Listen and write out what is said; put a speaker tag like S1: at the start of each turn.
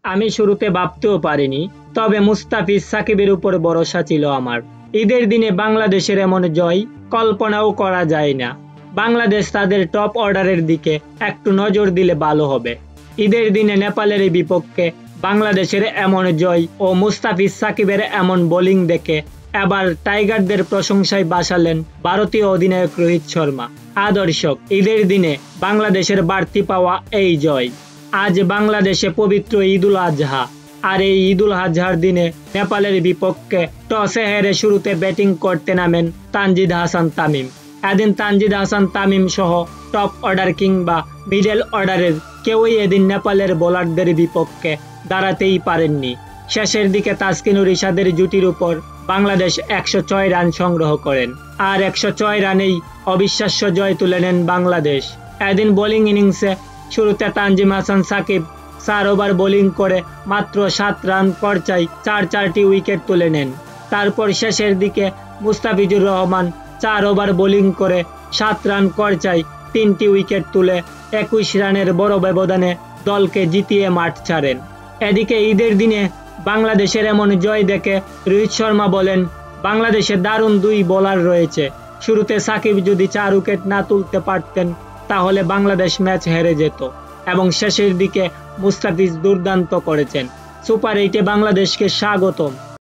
S1: আমি শুরুতে ভাবতেও পারিনি, তবে মুস্তাফিজ সাকিবের উপর ভরসা ছিল আমার। ঈদের দিনে বাংলাদেশের এমন জয় কল্পনাও করা যায় না। বাংলাদেশ তাদের টপ অর্ডারের দিকে একটু নজর দিলে ভালো হবে। ঈদের দিনে নেপালের বিপক্ষে বাংলাদেশের এমন জয় ও মুস্তাফিজ সাকিবের এমন বোলিং দেখে এবার টাইগারদের প্রশংসায় ভাসালেন ভারতীয় অধিনায়ক রোহিত শর্মা। দর্শক, ঈদের দিনে বাংলাদেশের বাড়তি পাওয়া এই জয়। আজ বাংলাদেশে পবিত্র ঈদুল আজহা, আর এই ঈদুল আজহার দিনে নেপালের বিপক্ষে টসে হেরে শুরুতে ব্যাটিং করতে নামেন তানজিদ হাসান তামিম। এদিন তানজিদ হাসান তামিম সহ টপ অর্ডার কিংবা মিডল অর্ডারের কেউই এদিন নেপালের বোলারদের বিপক্ষে দাঁড়াতেই পারেননি। শেষের দিকে তাসকিনুর ইশাদের জুটির উপর বাংলাদেশ 106 রান সংগ্রহ করেন, আর 106 রানেই অবিশ্বাস্য জয় তুলে নেন বাংলাদেশ। এদিন বোলিং ইনিংসে শুরুতে তানজিম হাসান সাকিব 4 ওভার বোলিং করে মাত্র 7 রান খরচায় 4টি উইকেট তুলে নেন। তারপর শেষের দিকে মুস্তাফিজুর রহমান 4 ওভার বোলিং করে 7 রান খরচায় 3টি উইকেট তুলে 21 রানের বড় ব্যবধানে দলকে জিতিয়ে মাঠ ছাড়েন। এদিকে ঈদের দিনে বাংলাদেশের এমন জয় দেখে রোহিত শর্মা বলেন, বাংলাদেশে দারুণ 2 বোলার রয়েছে। শুরুতে সাকিব যদি 4 উইকেট না তুলতে পারতেন তাহলে বাংলাদেশ ম্যাচ হেরে যেত, এবং শেষের দিকে মুস্তাফিজ দুর্দান্ত করেছেন। সুপার 8-এ বাংলাদেশকে স্বাগতম।